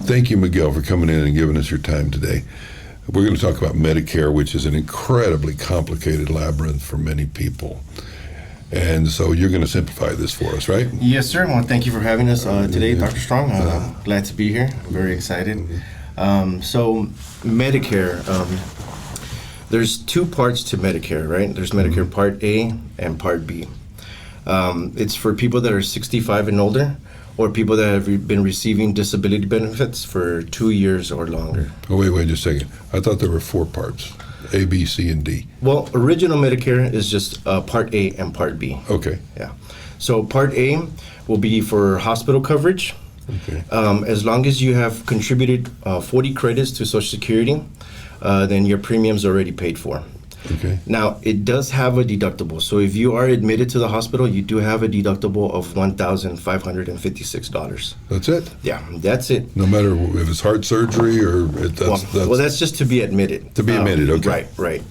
Thank you, Miguel, for coming in and giving us your time today. We're going to talk about Medicare, which is an incredibly complicated labyrinth for many people. And so you're going to simplify this for us, right? Yes, sir. Well, thank you for having us today, Dr. Strong. Glad to be here. I'm very excited. So Medicare, there's two parts to Medicare, right? There's Medicare Part A and Part B. It's for people that are 65 and older, or people that have been receiving disability benefits for 2 years or longer. Oh, wait just a second. I thought there were 4 parts, A, B, C, and D. Well, original Medicare is just Part A and Part B. Okay. Yeah. So Part A will be for hospital coverage. Okay. As long as you have contributed 40 credits to Social Security, then your premium's already paid for. Okay. Now, it does have a deductible. So if you are admitted to the hospital, you do have a deductible of $1,556. That's it? Yeah, that's it. No matter if it's heart surgery or... That's just to be admitted. To be admitted, okay. Right.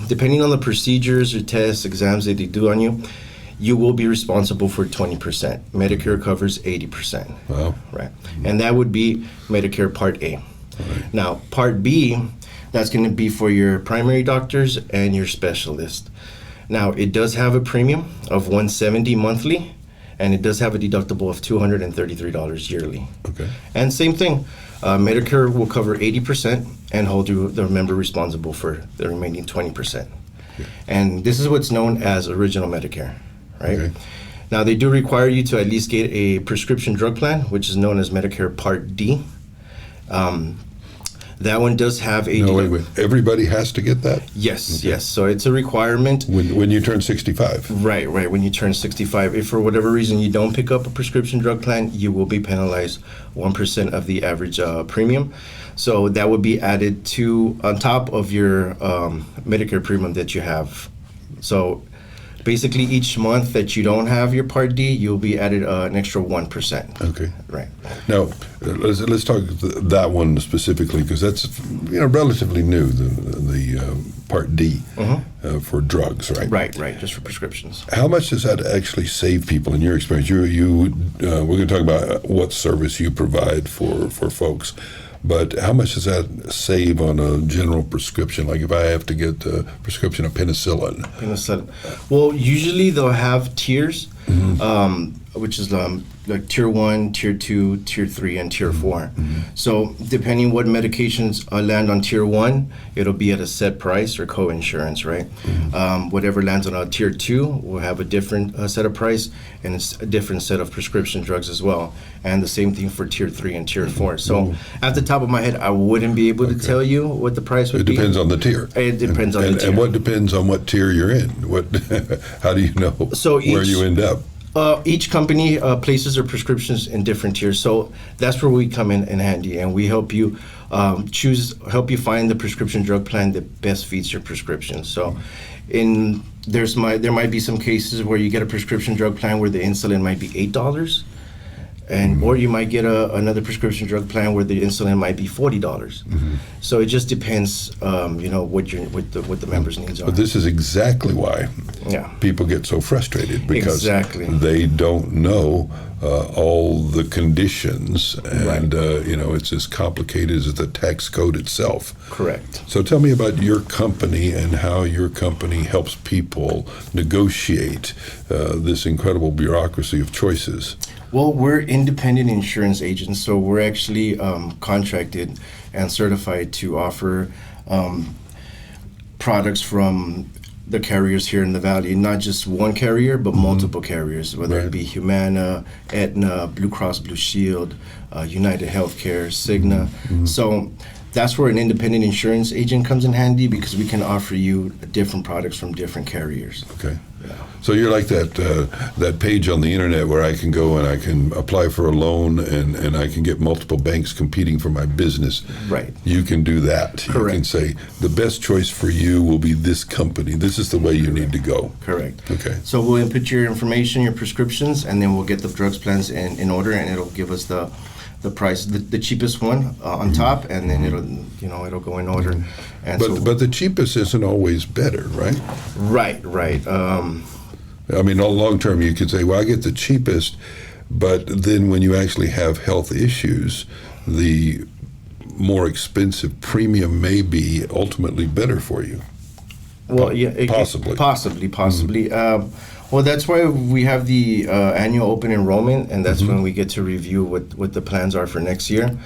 Depending on the procedures or tests, exams that they do on you, you will be responsible for 20%. Medicare covers 80%. Wow. Right. And that would be Medicare Part A. Right. Now, Part B, that's going to be for your primary doctors and your specialist. Now, it does have a premium of $170 monthly, and it does have a deductible of $233 yearly. Okay. And same thing, Medicare will cover 80% and hold the member responsible for the remaining 20%. Okay. And this is what's known as original Medicare, right? Okay. Now, they do require you to at least get a prescription drug plan, which is known as Medicare Part D. That one does have a... No, wait. Everybody has to get that? Yes, Okay. yes. So it's a requirement. When you turn 65? Right. When you turn 65. If for whatever reason you don't pick up a prescription drug plan, you will be penalized 1% of the average premium. So that would be added on top of your Medicare premium that you have. So basically each month that you don't have your Part D, you'll be added an extra 1%. Okay. Right. Now, let's talk that one specifically, because that's relatively new, the Part D for drugs, right? Right, just for prescriptions. How much does that actually save people in your experience? We're going to talk about what service you provide for folks. But how much does that save on a general prescription? Like if I have to get a prescription of penicillin. Well, usually they'll have tiers, which is like Tier 1, Tier 2, Tier 3, and Tier 4. So depending what medications land on Tier 1, it'll be at a set price or co-insurance, right? Whatever lands on a Tier 2 will have a different set of price, and it's a different set of prescription drugs as well. And the same thing for Tier 3 and Tier 4. So at the top of my head, I wouldn't be able to tell you what the price would be. It depends on the tier. It depends on the tier. And what depends on what tier you're in? How do you know where you end up? Each company places their prescriptions in different tiers, so that's where we come in handy, and we help you help you find the prescription drug plan that best fits your prescription. So, there might be some cases where you get a prescription drug plan where the insulin might be $8, or you might get another prescription drug plan where the insulin might be $40. So it just depends, what the members' needs are. But this is exactly why people get so frustrated, because they don't know all the conditions, and it's as complicated as the tax code itself. Correct. So tell me about your company and how your company helps people negotiate this incredible bureaucracy of choices. Well, we're independent insurance agents, so we're actually contracted and certified to offer products from the carriers here in the Valley, not just one carrier, but multiple carriers, whether it be Humana, Aetna, Blue Cross Blue Shield, United Healthcare, Cigna. So that's where an independent insurance agent comes in handy, because we can offer you different products from different carriers. Okay. So you're like that page on the internet where I can go and I can apply for a loan and I can get multiple banks competing for my business. Right. You can do that. Correct. You can say the best choice for you will be this company. This is the way you need to go. Correct. Okay. So we'll input your information, your prescriptions, and then we'll get the drugs plans in order, and it'll give us the price, the cheapest one on top, and then it'll go in order. And but the cheapest isn't always better, right? Right. I mean, long term, you could say, well, I get the cheapest, but then when you actually have health issues, the more expensive premium may be ultimately better for you. Well, yeah, Possibly. Possibly. Well, that's why we have the annual open enrollment, and that's when we get to review what the plans are for next year.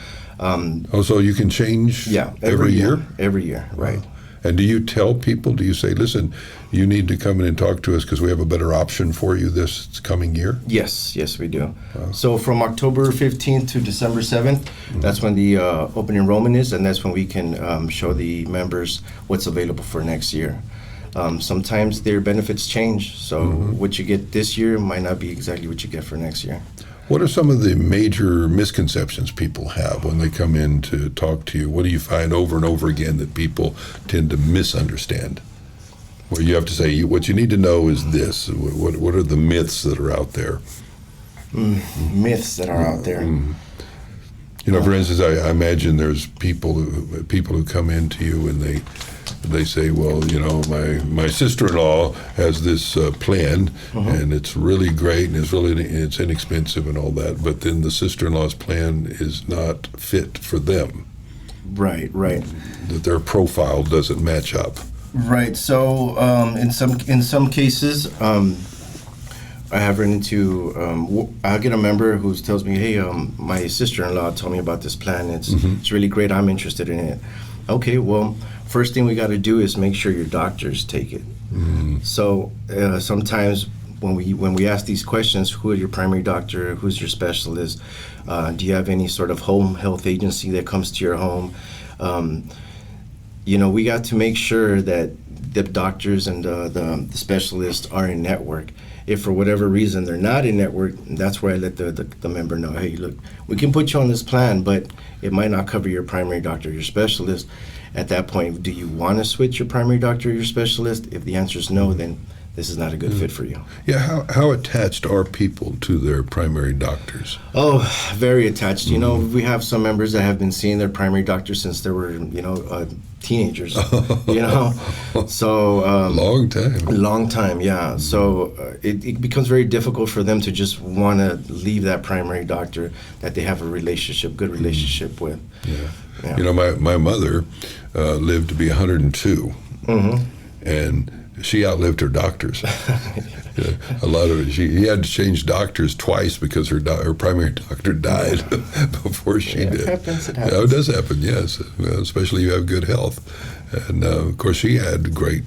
So you can change every year? Every year, right. And do you tell people, do you say, listen, you need to come in and talk to us because we have a better option for you this coming year? Yes, we do. So from October 15th to December 7th, that's when the open enrollment is, and that's when we can show the members what's available for next year. Sometimes their benefits change, so what you get this year might not be exactly what you get for next year. What are some of the major misconceptions people have when they come in to talk to you? What do you find over and over again that people tend to misunderstand? Where you have to say, what you need to know is this. What are the myths that are out there? Myths that are out there. You know, for instance, I imagine there's people who come into you and they say, well, you know, my sister-in-law has this plan, and it's really great, and it's inexpensive and all that, but then the sister-in-law's plan is not fit for them. Right. That their profile doesn't match up. Right. So in some cases, I have run into. I get a member who tells me, "Hey, my sister-in-law told me about this plan. It's really great. I'm interested in it." Okay. Well, first thing we got to do is make sure your doctors take it. So sometimes when we ask these questions, who is your primary doctor? Who's your specialist? Do you have any sort of home health agency that comes to your home? You know, we got to make sure that the doctors and the specialists are in network. If for whatever reason they're not in network, that's where I let the member know, hey, look, we can put you on this plan, but it might not cover your primary doctor or your specialist. At that point, do you want to switch your primary doctor or your specialist? If the answer is no, then this is not a good fit for you. Yeah, how attached are people to their primary doctors? Oh, very attached. You know, we have some members that have been seeing their primary doctor since they were, teenagers. You know, so long time, yeah. So it becomes very difficult for them to just want to leave that primary doctor that they have a good relationship with. Yeah. You know, my mother lived to be 102, and she outlived her doctors. A lot of it. He had to change doctors twice because her primary doctor died before she did. It happens. Yeah, it does happen, yes, especially if you have good health. And of course, she had great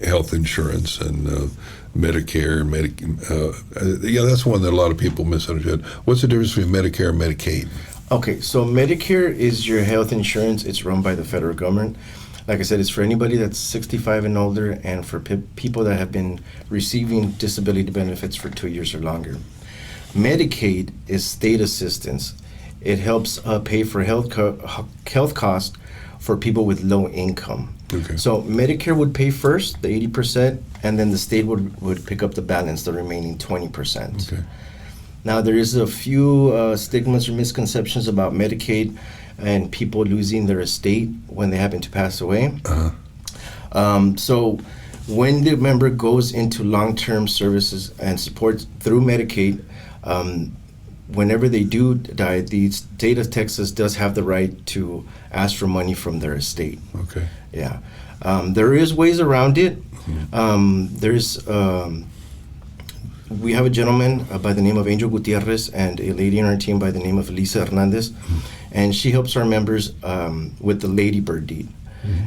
health insurance and Medicare, that's one that a lot of people misunderstood. What's the difference between Medicare and Medicaid? Okay, so Medicare is your health insurance. It's run by the federal government. Like I said, it's for anybody that's 65 and older, and for people that have been receiving disability benefits for 2 years or longer. Medicaid is state assistance. It helps pay for health costs for people with low income. Okay. So Medicare would pay first, the 80%, and then the state would pick up the balance, the remaining 20%. Okay. Now, there is a few stigmas or misconceptions about Medicaid and people losing their estate when they happen to pass away. So when the member goes into long-term services and support through Medicaid, whenever they do die, the state of Texas does have the right to ask for money from their estate. Okay. Yeah. There is ways around it. We have a gentleman by the name of Angel Gutierrez and a lady in our team by the name of Lisa Hernandez, and she helps our members with the Ladybird Deed.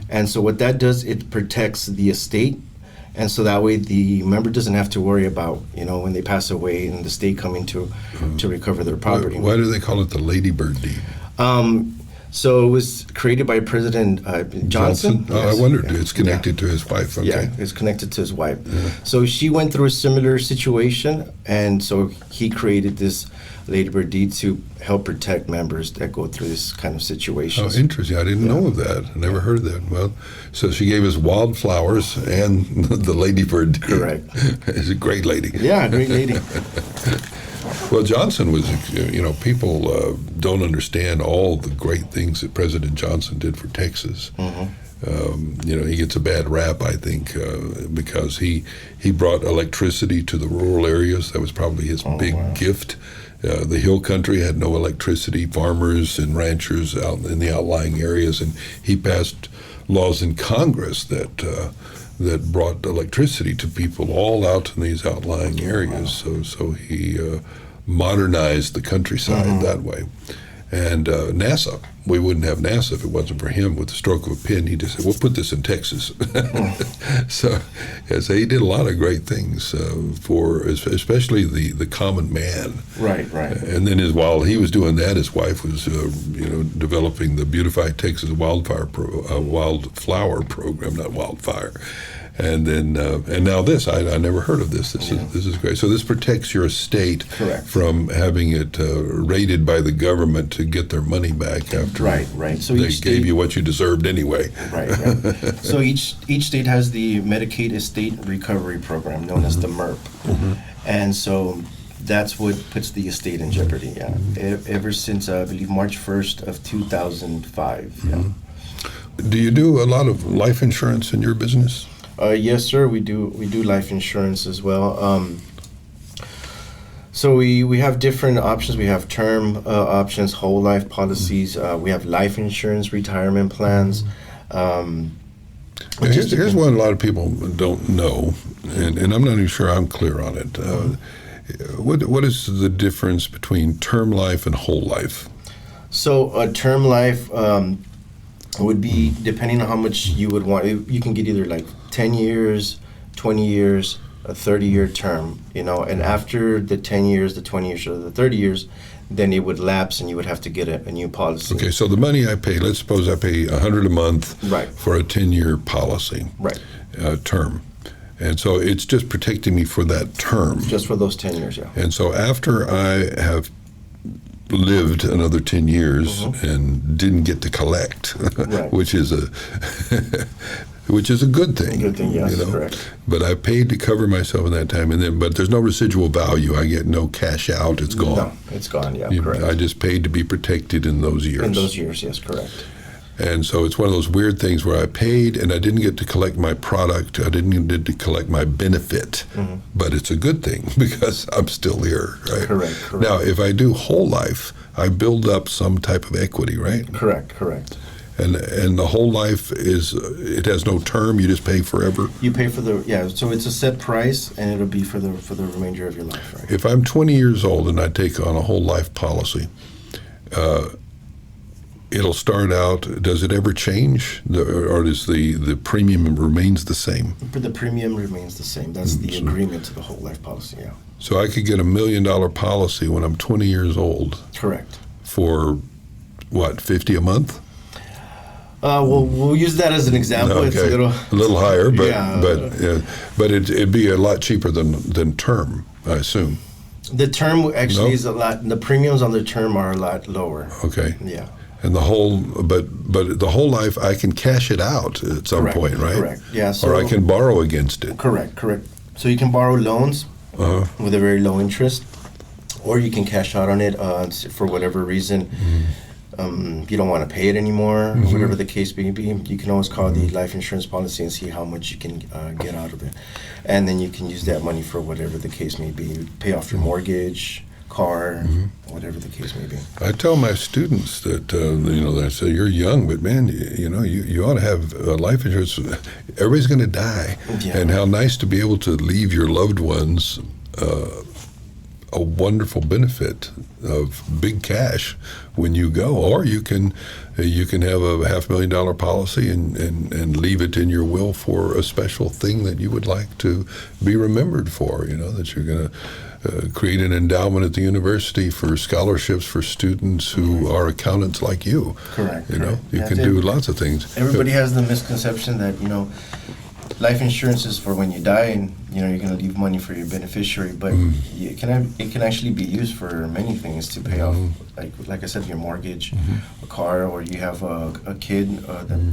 And so what that does, it protects the estate, and so that way the member doesn't have to worry about, when they pass away and the state coming to recover their property. Why do they call it the Ladybird Deed? So it was created by President Johnson. Oh, yes. I wondered. It's connected to his wife. Okay. Yeah, it's connected to his wife. Yeah. So she went through a similar situation, and so he created this Ladybird Deed to help protect members that go through this kind of situation. Oh, interesting. I didn't know of that. I never heard of that. Well, so she gave us wildflowers and the Ladybird Deed. Correct. She's a great lady. Yeah, great lady. Well, Johnson was, people don't understand all the great things that President Johnson did for Texas. He gets a bad rap, I think, because he brought electricity to the rural areas. That was probably his big gift. The hill country had no electricity, farmers and ranchers out in the outlying areas, and he passed laws in Congress that brought electricity to people all out in these outlying areas. So he modernized the countryside that way. And NASA, we wouldn't have NASA if it wasn't for him. With the stroke of a pen, he just said, "We'll put this in Texas." So he did a lot of great things for, especially the common man. Right. And then while he was doing that, his wife was, developing the Beautify Texas wildflower program, not wildfire. And then, and now this, I never heard of this. This is great. So this protects your estate from having it raided by the government to get their money back after right. So they gave you what you deserved anyway. Right. So each state has the Medicaid Estate Recovery Program, known as the MERP, and so that's what puts the estate in jeopardy. Yeah, ever since I believe March 1st of 2005. Yeah. Do you do a lot of life insurance in your business? Yes, sir. We do life insurance as well. So we have different options. We have term options, whole life policies. We have life insurance, retirement plans. Here's what a lot of people don't know, and I'm not even sure I'm clear on it. What is the difference between term life and whole life? So a term life would be, depending on how much you would want, you can get either like 10 years, 20 years, a 30-year term, and after the 10 years, the 20 years, or the 30 years, then it would lapse and you would have to get a new policy. Okay, so the money I pay, let's suppose I pay $100 a month for a 10-year policy term. And so it's just protecting me for that term. Just for those 10 years, yeah. And so after I have lived another 10 years and didn't get to collect, which is a good thing. Good thing, yes, correct. But I paid to cover myself in that time, but there's no residual value. I get no cash out. It's gone. No, it's gone. Yeah, correct. I just paid to be protected in those years. In those years, yes, correct. And so it's one of those weird things where I paid and I didn't get to collect my product. I didn't get to collect my benefit. But it's a good thing because I'm still here, right? Correct. Now, if I do whole life, I build up some type of equity, right? Correct. And the whole life it has no term. You just pay forever. You pay for so it's a set price, and it'll be for the remainder of your life, right? If I'm 20 years old and I take on a whole life policy, it'll start out. Does it ever change, or does the premium remains the same? The premium remains the same. That's the agreement to the whole life policy. Yeah. So I could get $1 million policy when I'm 20 years old. Correct. For what, $50 a month? We'll use that as an example. Okay. It's a little higher, but it'd be a lot cheaper than term, I assume. The term actually is a lot. The premiums on the term are a lot lower. Okay. Yeah. And the whole, but the whole life, I can cash it out at some point, right? Correct. Yeah. Or I can borrow against it. Correct. So you can borrow loans with a very low interest, or you can cash out on it for whatever reason. You don't want to pay it anymore, whatever the case may be. You can always call the life insurance policy and see how much you can get out of it, and then you can use that money for whatever the case may be. Pay off your mortgage, car, whatever the case may be. I tell my students that I say, you're young, but man, you ought to have life insurance. Everybody's going to die, and how nice to be able to leave your loved ones a wonderful benefit of big cash when you go, or you can have a $500,000 policy and leave it in your will for a special thing that you would like to be remembered for. That you're going to create an endowment at the university for scholarships for students who are accountants like you. Correct. You can do lots of things. Everybody has the misconception that life insurance is for when you die, and you're going to leave money for your beneficiary, but it can actually be used for many things to pay off, like I said, your mortgage, a car, or you have a kid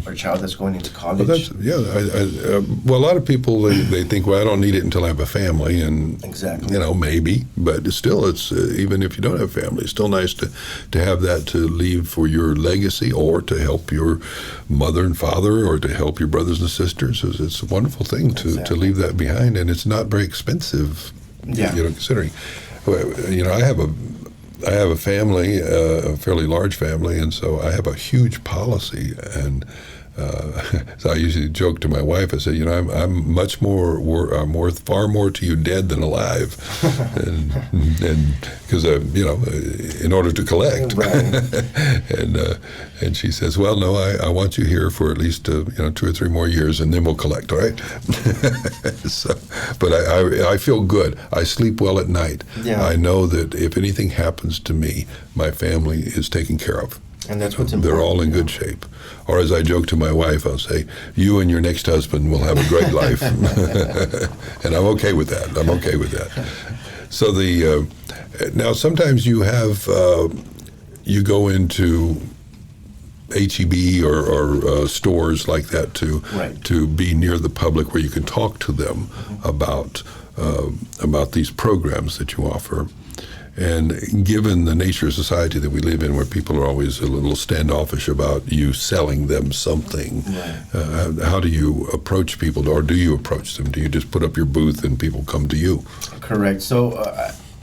or child that's going into college. Well, a lot of people they think, well, I don't need it until I have a family, and exactly, maybe, but still, it's even if you don't have a family, it's still nice to have that to leave for your legacy, or to help your mother and father, or to help your brothers and sisters. It's a wonderful thing to leave that behind, and it's not very expensive. Considering, I have I have a family, a fairly large family, and so I have a huge policy. And so I usually joke to my wife. I say, I'm much more, I'm worth far more to you dead than alive, and because in order to collect. Right. and she says, well, no, I want you here for at least 2 or 3 more years, and then we'll collect. All right. But I feel good. I sleep well at night. Yeah. I know that if anything happens to me, my family is taken care of. And that's what's important. They're all in good shape. Or as I joke to my wife, I'll say, you and your next husband will have a great life. And I'm okay with that. So now sometimes you have, you go into HEB or stores like that to be near the public where you can talk to them about these programs that you offer. And given the nature of society that we live in, where people are always a little standoffish about you selling them something, how do you approach people, or do you approach them? Do you just put up your booth and people come to you? Correct. So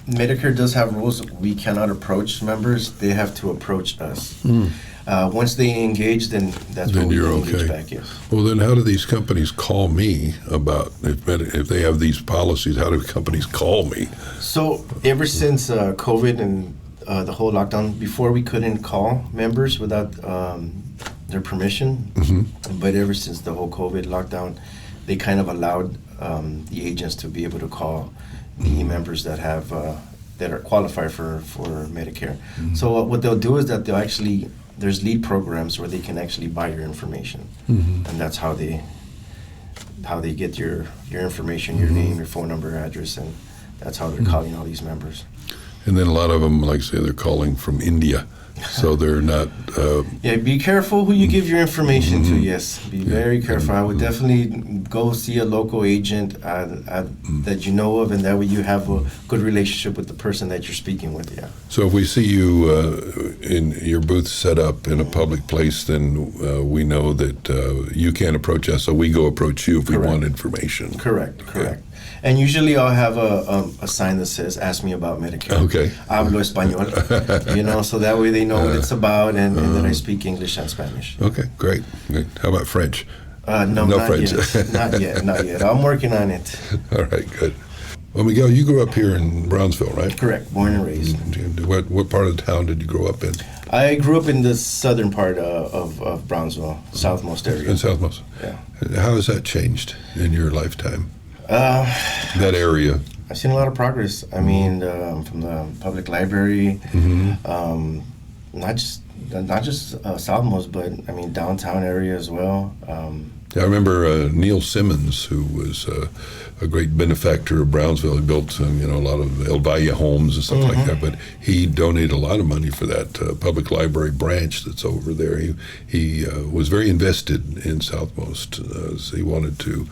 Medicare does have rules. We cannot approach members. They have to approach us. Once they engage, then that's when we engage back, yes. Well, then how do these companies call me about, if they have these policies, how do companies call me? So ever since COVID and the whole lockdown, before we couldn't call members without their permission, but ever since the whole COVID lockdown, they kind of allowed the agents to be able to call the members that have that are qualified for Medicare. So what they'll do is that they'll actually, there's lead programs where they can actually buy your information, and that's how they get your information, your name, your phone number, address, and that's how they're calling all these members. And then a lot of them, like say, they're calling from India, so they're not. Yeah, be careful who you give your information to. Yes, be very careful. I would definitely go see a local agent that you know of, and that way you have a good relationship with the person that you're speaking with. Yeah. So if we see you in your booth set up in a public place, then we know that you can't approach us, so we go approach you if we want information. Correct. And usually I'll have a sign that says, ask me about Medicare. Okay. Hablo español. So that way they know what it's about and that I speak English and Spanish. Okay, great. How about French? No, not French. Yet. Not yet. I'm working on it. All right, good. Well, Miguel, you grew up here in Brownsville, right? Correct, born and raised. What part of the town did you grow up in? I grew up in the southern part of Brownsville, southmost area. In southmost? Yeah. How has that changed in your lifetime? That area? I've seen a lot of progress. I mean, from the public library, not just southmost, but I mean downtown area as well. I remember Neil Simmons, who was a great benefactor of Brownsville. He built a lot of El Valle homes and stuff like that. But he donated a lot of money for that public library branch that's over there. He was very invested in Southmost. So he wanted to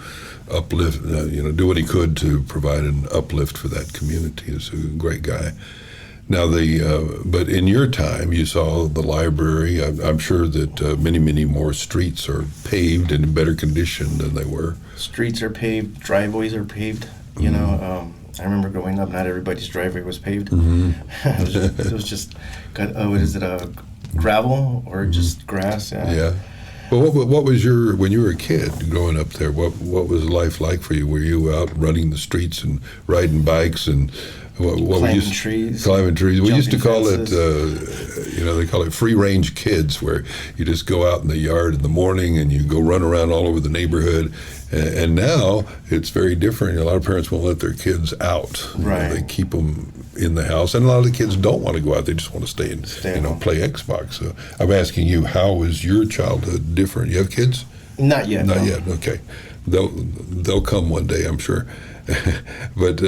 uplift, do what he could to provide an uplift for that community. He's a great guy. Now, but in your time, you saw the library. I'm sure that many more streets are paved and in better condition than they were. Streets are paved, driveways are paved. I remember growing up, not everybody's driveway was paved. It was just, gravel or just grass? Yeah. Well, what was when you were a kid growing up there? What was life like for you? Were you out running the streets and riding bikes and climbing trees? Climbing trees. We used to call fences. They call it free range kids, where you just go out in the yard in the morning and you go run around all over the neighborhood. And now it's very different. A lot of parents won't let their kids out. Right. They keep them in the house, and a lot of the kids don't want to go out. They just want to stay and play Xbox. So I'm asking you, how was your childhood different? You have kids? Not yet. Not yet. Okay, they'll come one day, I'm sure. But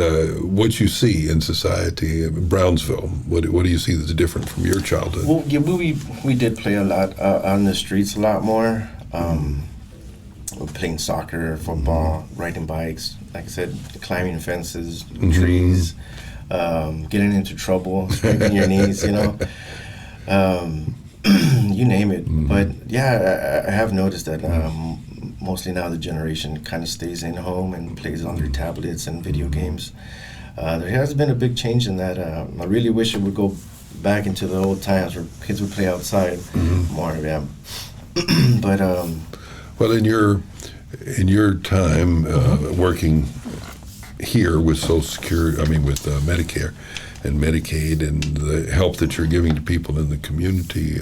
what you see in society, Brownsville, what do you see that's different from your childhood? Well, yeah, we did play a lot on the streets, a lot more. Playing soccer, football, riding bikes, like I said, climbing fences, trees, getting into trouble, scraping your knees, you name it. But yeah, I have noticed that mostly now the generation kind of stays in home and plays on their tablets and video games. There has been a big change in that. I really wish it would go back into the old times where kids would play outside more. Yeah, but well, in your time working here with Social Security, I mean with Medicare and Medicaid, and the help that you're giving to people in the community,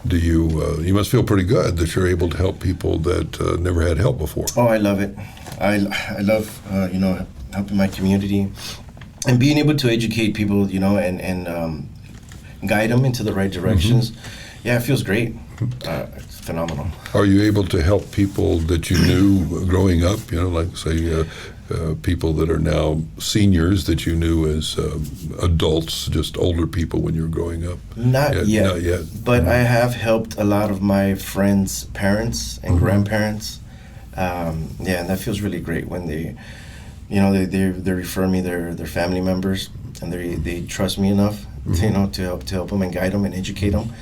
do you must feel pretty good that you're able to help people that never had help before? Oh, I love it. I love helping my community and being able to educate people, and guide them into the right directions. Yeah, it feels great. It's phenomenal. Are you able to help people that you knew growing up? Like say people that are now seniors that you knew as adults, just older people when you were growing up? Not yet. Not yet. But I have helped a lot of my friends' parents and grandparents. And that feels really great when they refer me their family members, and they trust me enough, to help them and guide them and educate them,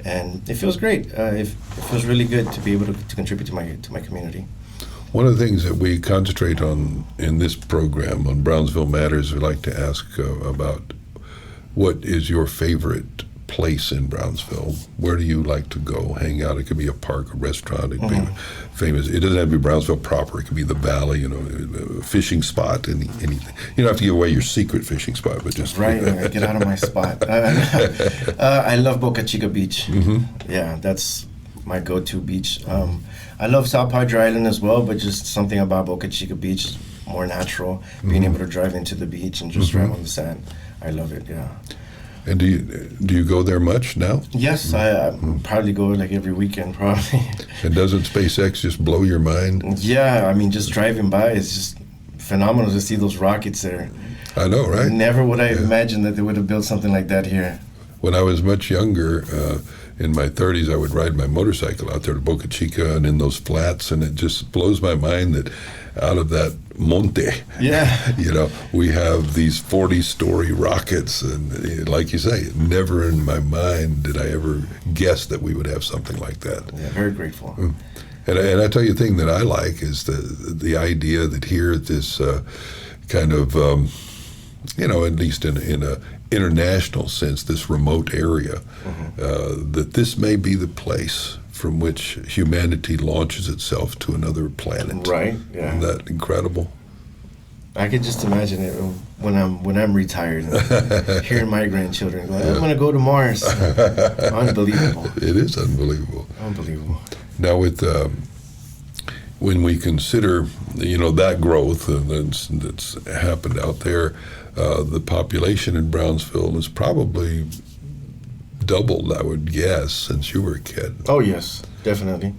and it feels great. It feels really good to be able to contribute to my community. One of the things that we concentrate on in this program on Brownsville Matters, we like to ask about what is your favorite place in Brownsville? Where do you like to go hang out? It could be a park, a restaurant. It could be famous. It doesn't have to be Brownsville proper. It could be the valley, a fishing spot, anything. You don't have to give away your secret fishing spot, but just right. Get out of my spot. I love Boca Chica Beach. Yeah, that's my go-to beach. I love South Padre Island as well, but just something about Boca Chica Beach is more natural. Being able to drive into the beach and just drive on the sand. I love it. Yeah. And do you go there much now? Yes, I probably go like every weekend, probably. And doesn't SpaceX just blow your mind? Yeah, I mean, just driving by, it's just phenomenal to see those rockets there. I know, right? Never would I imagine that they would have built something like that here. When I was much younger, in my 30s, I would ride my motorcycle out there to Boca Chica and in those flats, and it just blows my mind that out of that monte, we have these 40-story rockets, and like you say, never in my mind did I ever guess that we would have something like that. Yeah, very grateful. And I tell you, the thing that I like is the idea that here at this kind of, at least in a international sense, this remote area, that this may be the place from which humanity launches itself to another planet. Right. Yeah. Isn't that incredible? I could just imagine it when I'm retired, hearing my grandchildren going, "I'm going to go to Mars." Unbelievable. It is unbelievable. Unbelievable. Now, with when we consider, that growth that's happened out there, the population in Brownsville is probably doubled, I would guess, since you were a kid. Oh, yes, definitely.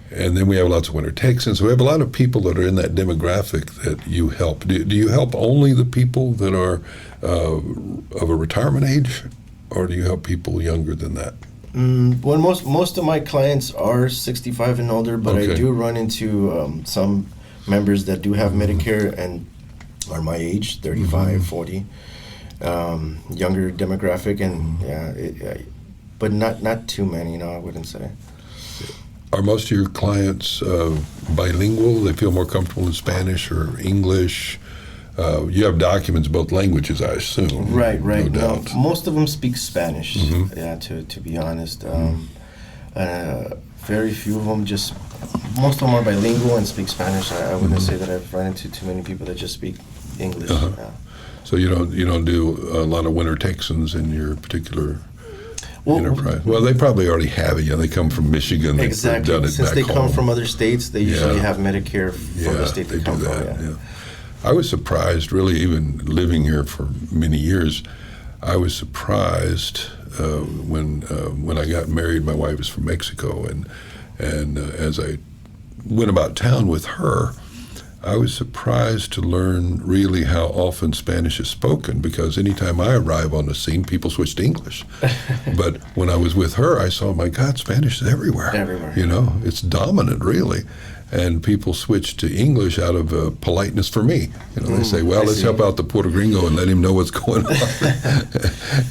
And then we have lots of winter Texans. We have a lot of people that are in that demographic that you help. Do you help only the people that are of a retirement age, or do you help people younger than that? Well, most of my clients are 65 and older, but I do run into some members that do have Medicare and are my age, 35, 40. Younger demographic, and but not too many, I wouldn't say. Are most of your clients bilingual? They feel more comfortable in Spanish or English? You have documents both languages, I assume. Right. No doubt. Most of them speak Spanish. To be honest, very few of them most of them are bilingual and speak Spanish. I wouldn't say that I've run into too many people that just speak English. So you don't do a lot of winter Texans in your particular enterprise? Well, they probably already have it. They come from Michigan. Exactly. They've done it Since back they home. come from other states, they usually have Medicare for the state they come from. Yeah. I was surprised, really, even living here for many years. I was surprised when I got married. My wife is from Mexico, and as I went about town with her, I was surprised to learn really how often Spanish is spoken, because anytime I arrive on the scene, people switch to English. But when I was with her, I saw, my God, Spanish is everywhere. Everywhere. It's dominant, really. And people switch to English out of politeness for me. They say, well, let's help out the Puerto Gringo and let him know what's going on.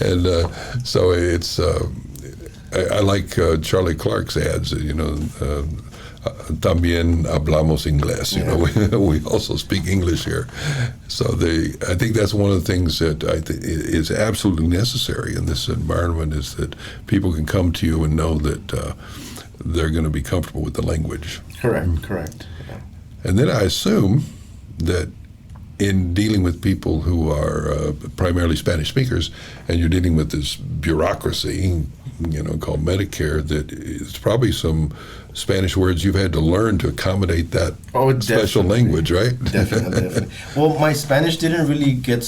And so it's, I like Charlie Clark's ads, también hablamos inglés. You know, we also speak English here. So I think that's one of the things that I think is absolutely necessary in this environment, is that people can come to you and know that they're going to be comfortable with the language. Correct. Yeah. And then I assume that in dealing with people who are primarily Spanish speakers, and you're dealing with this bureaucracy, you know, called Medicare, that it's probably some Spanish words you've had to learn to accommodate that special language, right? Definitely. Well, my Spanish didn't really get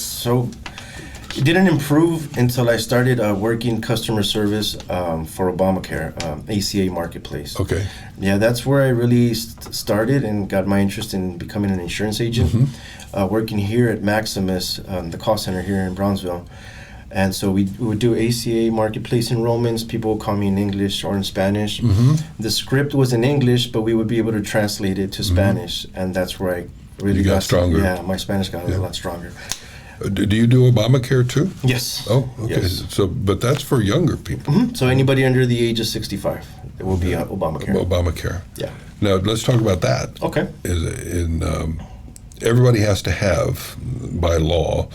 it didn't improve until I started working customer service for Obamacare, ACA Marketplace. Okay. Yeah, that's where I really started and got my interest in becoming an insurance agent. Working here at Maximus, the call center here in Brownsville. And so we would do ACA Marketplace enrollments. People would call me in English or in Spanish. The script was in English, but we would be able to translate it to Spanish. And that's where I really got stronger. Yeah, my Spanish got a lot stronger. Do you do Obamacare too? Yes. Oh, okay. Yes. So, but that's for younger people. So anybody under the age of 65, it will be Obamacare. Obamacare. Yeah. Now let's talk about that. Okay. Everybody has to have, by law,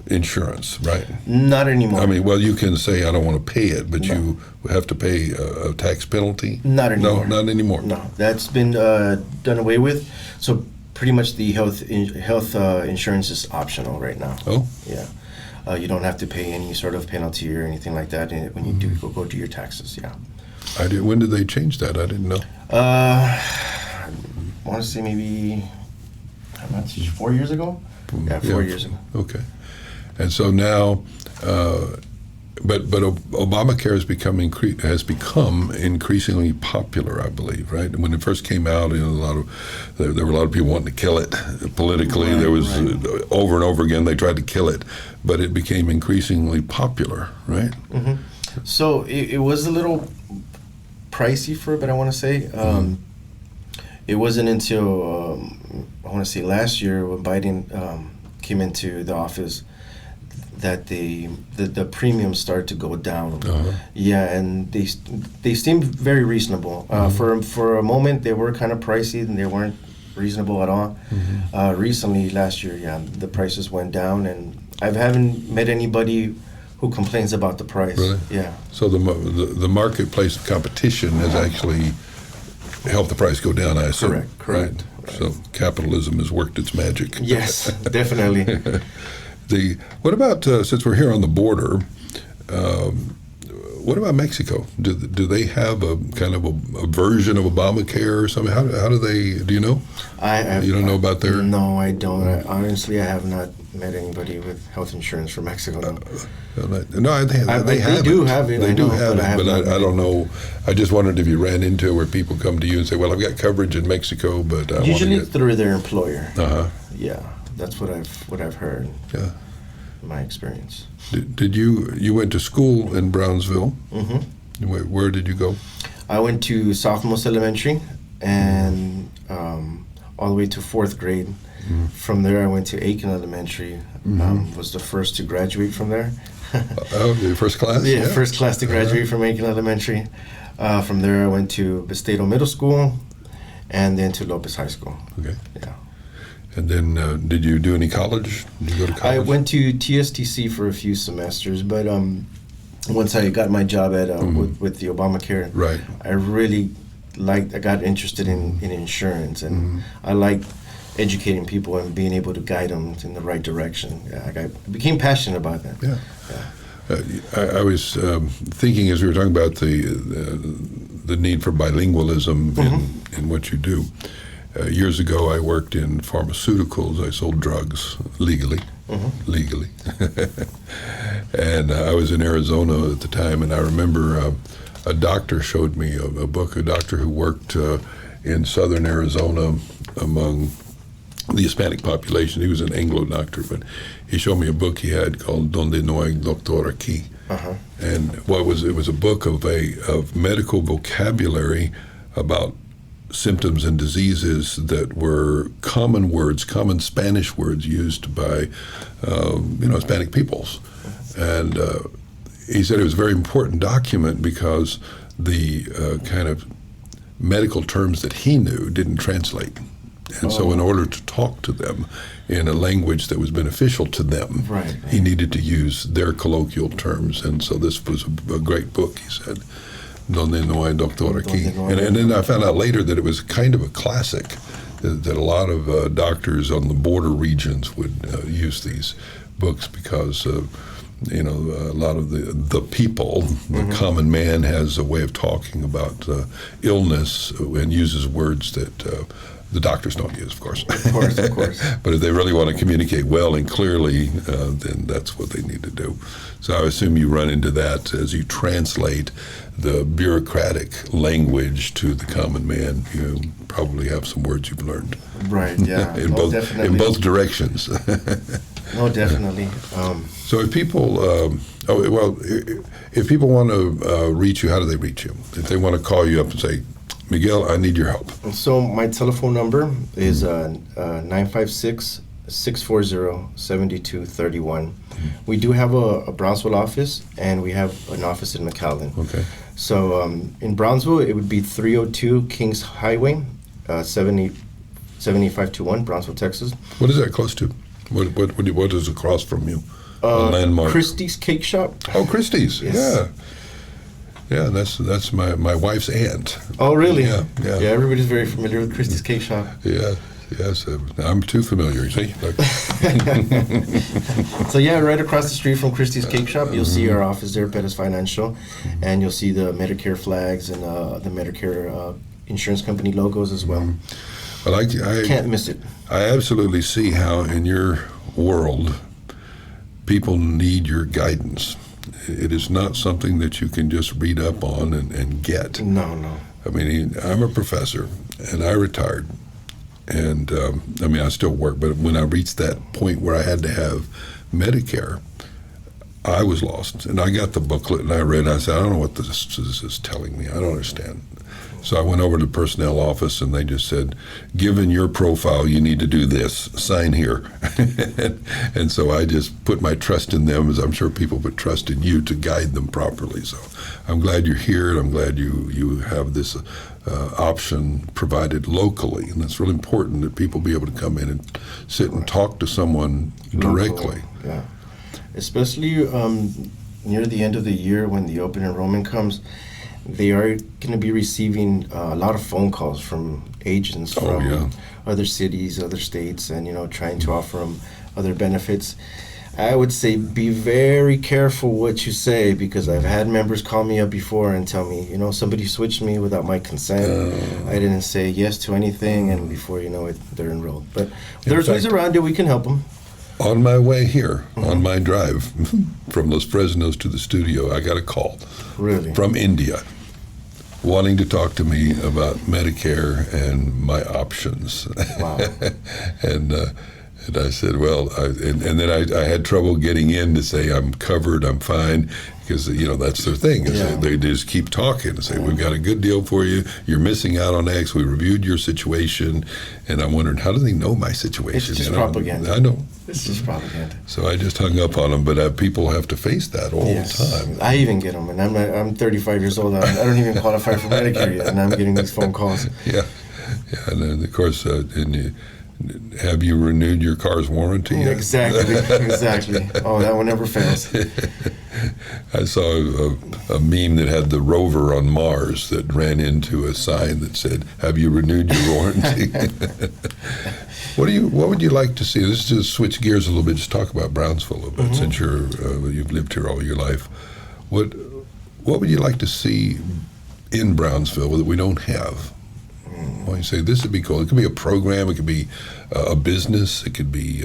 insurance, right? Not anymore. I mean, well, you can say I don't want to pay it, but you have to pay a tax penalty. Not anymore. No, not anymore. No, that's been done away with. So pretty much the health insurance is optional right now. Oh. Yeah. You don't have to pay any sort of penalty or anything like that when you do go do your taxes. Yeah. When did they change that? I didn't know. I want to say maybe 4 years ago. Yeah, 4 years ago. Okay. And so now, but Obamacare has become increasingly popular, I believe, right? When it first came out, you know, there were a lot of people wanting to kill it politically. There was over and over again they tried to kill it, but it became increasingly popular, right? So it was a little pricey for a bit, I want to say. It wasn't until I want to say last year when Biden came into the office that the premiums started to go down. Yeah, and they seemed very reasonable. For a moment, they were kind of pricey and they weren't reasonable at all. Recently, last year, the prices went down, and I haven't met anybody who complains about the price. Really? Yeah. So the marketplace competition has actually helped the price go down, I assume. Correct. Right. So capitalism has worked its magic. Yes, definitely. What about, since we're here on the border, what about Mexico? Do they have a kind of a version of Obamacare or something? How do they, do you know? You don't know about their? No, I don't. Honestly, I have not met anybody with health insurance from Mexico. No, they do have it. They do have it, but I don't know. I just wondered if you ran into it where people come to you and say, well, I've got coverage in Mexico, but I usually through their employer. Yeah. That's what I've heard. Yeah. In my experience. Did you went to school in Brownsville? Where did you go? I went to Sophomores Elementary and all the way to 4th grade. From there, I went to Aiken Elementary. Was the first to graduate from there. The first class? Yeah, first class to graduate from Aiken Elementary. From there, I went to Bestedo Middle School and then to Lopez High School. Okay. Yeah. And then, did you do any college? Did you go to college? I went to TSTC for a few semesters, but once I got my job at with the Obamacare, I got interested in insurance, and I liked educating people and being able to guide them in the right direction. I became passionate about that. I was thinking as we were talking about the need for bilingualism in what you do. Years ago, I worked in pharmaceuticals. I sold drugs legally. And I was in Arizona at the time, and I remember a doctor showed me a book, a doctor who worked in southern Arizona among the Hispanic population. He was an Anglo doctor, but he showed me a book he had called Donde no hay doctor aquí. And it was a book of medical vocabulary about symptoms and diseases that were common words, common Spanish words used by, Hispanic peoples. And he said it was a very important document because the kind of medical terms that he knew didn't translate. And so in order to talk to them in a language that was beneficial to them, he needed to use their colloquial terms. And so this was a great book, he said, Donde no hay doctor aquí. And then I found out later that it was kind of a classic, that a lot of doctors on the border regions would use these books because a lot of the people, the common man, has a way of talking about illness and uses words that the doctors don't use, of course. Of course. But if they really want to communicate well and clearly, then that's what they need to do. So I assume you run into that as you translate the bureaucratic language to the common man. You probably have some words you've learned. Right, yeah. in both directions. No, definitely. So if people, if people want to reach you, how do they reach you? If they want to call you up and say, Miguel, I need your help. So my telephone number is 956-640-7231. We do have a Brownsville office, and we have an office in McAllen. Okay. So in Brownsville, it would be 302 Kings Highway, 7521, Brownsville, Texas. What is that close to? What is across from you? A landmark. Christie's Cake Shop. Oh, Christie's. Yes. Yeah. Yeah, that's my wife's aunt. Oh, really? Yeah. Everybody's very familiar with Christie's Cake Shop. Yeah, yes. I'm too familiar, you see. So right across the street from Christie's Cake Shop, you'll see our office there, Pettis Financial, and you'll see the Medicare flags and the Medicare insurance company logos as well. Well, I can't miss it. I absolutely see how in your world people need your guidance. It is not something that you can just read up on and get. No. I mean, I'm a professor, and I retired. And, I still work, but when I reached that point where I had to have Medicare, I was lost. And I got the booklet, and I read it, and I said, I don't know what this is telling me. I don't understand. So I went over to the personnel office, and they just said, given your profile, you need to do this. Sign here. And so I just put my trust in them, as I'm sure people put trust in you to guide them properly. So I'm glad you're here, and I'm glad you have this option provided locally. And it's really important that people be able to come in and sit and talk to someone directly. Yeah. Especially near the end of the year when the open enrollment comes, they are going to be receiving a lot of phone calls from agents from other cities, other states, and trying to offer them other benefits. I would say be very careful what you say, because I've had members call me up before and tell me, somebody switched me without my consent. I didn't say yes to anything, and before you know it, they're enrolled. But there's ways around it. We can help them. On my way here, on my drive from Los Fresnos to the studio, I got a call from India wanting to talk to me about Medicare and my options. Wow. And I said, well, and then I had trouble getting in to say I'm covered, I'm fine, because that's their thing. They just keep talking and say, we've got a good deal for you. You're missing out on X. We reviewed your situation, and I'm wondering, how do they know my situation? It's just propaganda. I know. It's just propaganda. So I just hung up on them, but people have to face that all the time. I even get them, and I'm 35 years old. I don't even qualify for Medicare yet, and I'm getting these phone calls. Yeah, and then of course, have you renewed your car's warranty yet? Exactly. Oh, that one never fails. I saw a meme that had the rover on Mars that ran into a sign that said, have you renewed your warranty? What would you like to see? Let's just switch gears a little bit, just talk about Brownsville a little bit, since you've lived here all your life. What would you like to see in Brownsville that we don't have? Well, you say this would be cool. It could be a program. It could be a business. It could be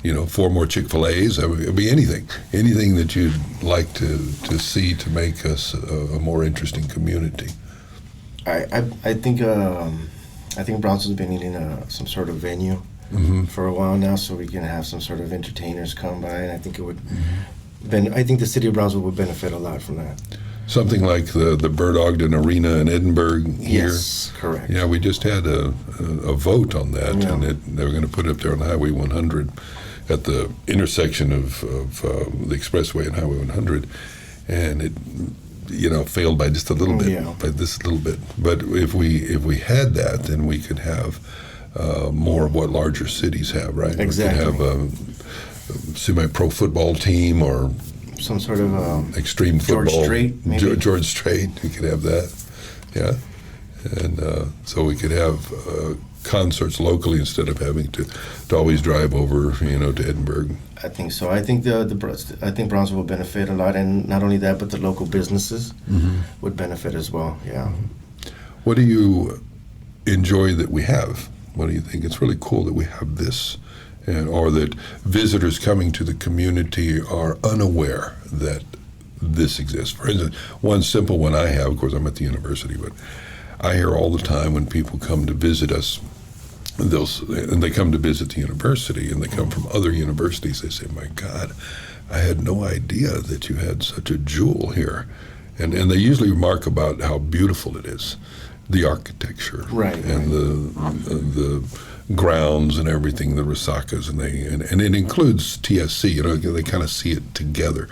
4 more Chick-fil-A's. It could be anything that you'd like to see to make us a more interesting community. I think Brownsville's been needing some sort of venue for a while now, so we can have some sort of entertainers come by, and I think it would. I think the city of Brownsville would benefit a lot from that. Something like the Bird Ogden Arena in Edinburgh here. Yes, correct. Yeah, we just had a vote on that, and they were going to put it up there on Highway 100 at the intersection of the Expressway and Highway 100, and failed by just a little bit, Yeah. by this little bit. But if we had that, then we could have more of what larger cities have, right? Exactly. We could have a semi-pro football team or some sort of extreme George football. Strait, maybe? George Strait, we could have that, yeah. And so we could have concerts locally instead of having to always drive over, to Edinburgh. I think so. I think I think Brownsville will benefit a lot, and not only that, but the local businesses would benefit as well. Yeah. What do you enjoy that we have? What do you think? It's really cool that we have this, or that visitors coming to the community are unaware that this exists. For instance, one simple one I have, of course, I'm at the university, but I hear all the time when people come to visit us, and they come to visit the university, and they come from other universities, they say, "My God, I had no idea that you had such a jewel here." And they usually remark about how beautiful it is, the architecture, right, and the grounds and everything, the resakas, and it includes TSC. They kind of see it together.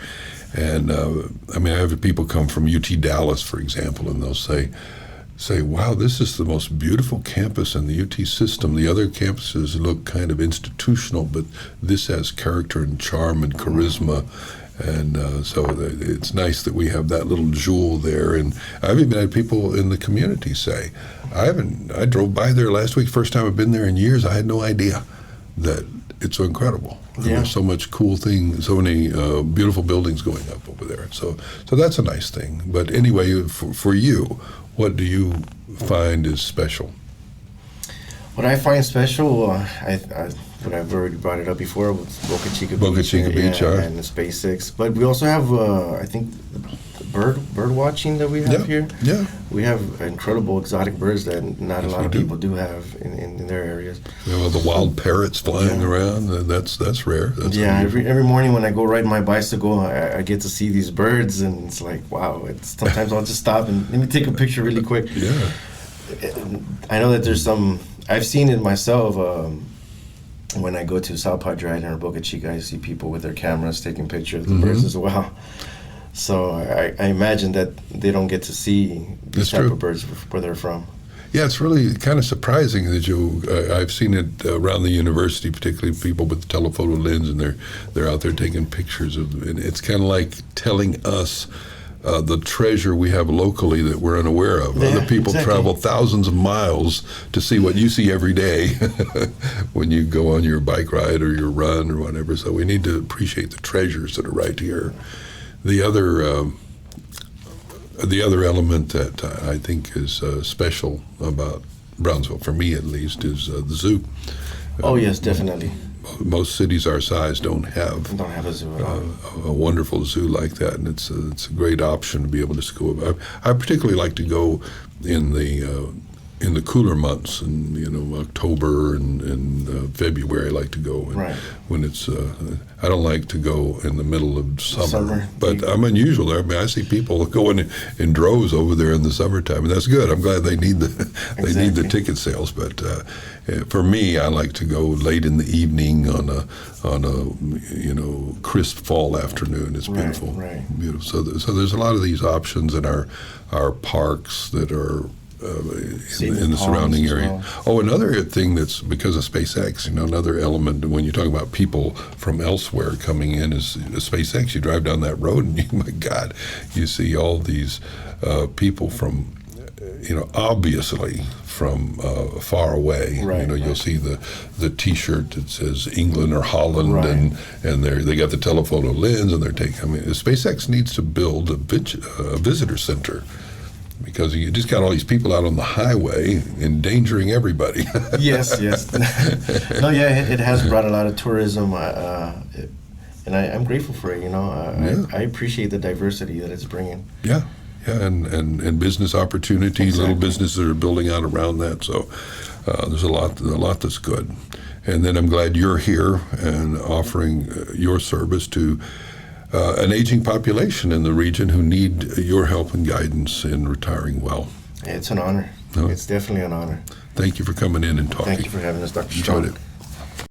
And I have people come from UT Dallas, for example, and they'll say, "Wow, this is the most beautiful campus in the UT system. The other campuses look kind of institutional, but this has character and charm and charisma." And so it's nice that we have that little jewel there. And I've even had people in the community say, I drove by there last week, first time I've been there in years. I had no idea that it's so incredible. Yeah. There's so much cool things, so many beautiful buildings going up over there. So that's a nice thing. But anyway, for you, what do you find is special? What I find special, what I've already brought it up before, was Boca Chica Beach, and the SpaceX. But we also have, I think, bird watching that we have here. Yeah. We have incredible exotic birds that not a lot of people do have in their areas. The wild parrots flying around. That's rare. That's unusual. Every morning when I go riding my bicycle, I get to see these birds, and it's like, wow. Sometimes I'll just stop and let me take a picture really quick. Yeah. I know that there's some. I've seen it myself. When I go to South Padre or Boca Chica, I see people with their cameras taking pictures of the birds as well. So I imagine that they don't get to see these type of birds where they're from. Yeah, it's really kind of surprising that I've seen it around the university, particularly people with the telephoto lens, and they're out there taking pictures of. And it's kind of like telling us the treasure we have locally that we're unaware of. Yeah, Other people travel thousands of miles to see what you see every day when you go on your bike ride or your run or whatever. So we need to appreciate the treasures that are right here. The other element that I think is special about Brownsville, for me at least, is the zoo. Oh yes, definitely. Most cities our size don't have a zoo at all. A wonderful zoo like that, and it's a great option to be able to go. I particularly like to go in the cooler months, and October and February. I like to go when it's. I don't like to go in the middle of summer. But I'm unusual there. I mean, I see people going in droves over there in the summertime, and that's good. I'm glad they need the ticket sales. But for me, I like to go late in the evening on a crisp fall afternoon. It's beautiful, beautiful. So there's a lot of these options in our parks that are. In the surrounding area. Well. Oh, another thing that's because of SpaceX, another element when you talk about people from elsewhere coming in is SpaceX. You drive down that road and my God, you see all these people from, obviously from far away. You'll see the T-shirt that says England or Holland, and they got the telephoto lens, and they're taking. SpaceX needs to build a visitor center. Because you just got all these people out on the highway endangering everybody. Yes. No, it has brought a lot of tourism, and I'm grateful for it. I appreciate the diversity that it's bringing. Yeah, and business opportunities, little businesses that are building out around that. So there's a lot that's good. And then I'm glad you're here and offering your service to an aging population in the region who need your help and guidance in retiring well. It's an honor. It's definitely an honor. Thank you for coming in and talking. Thank you for having us, Dr. Strong. Enjoyed it.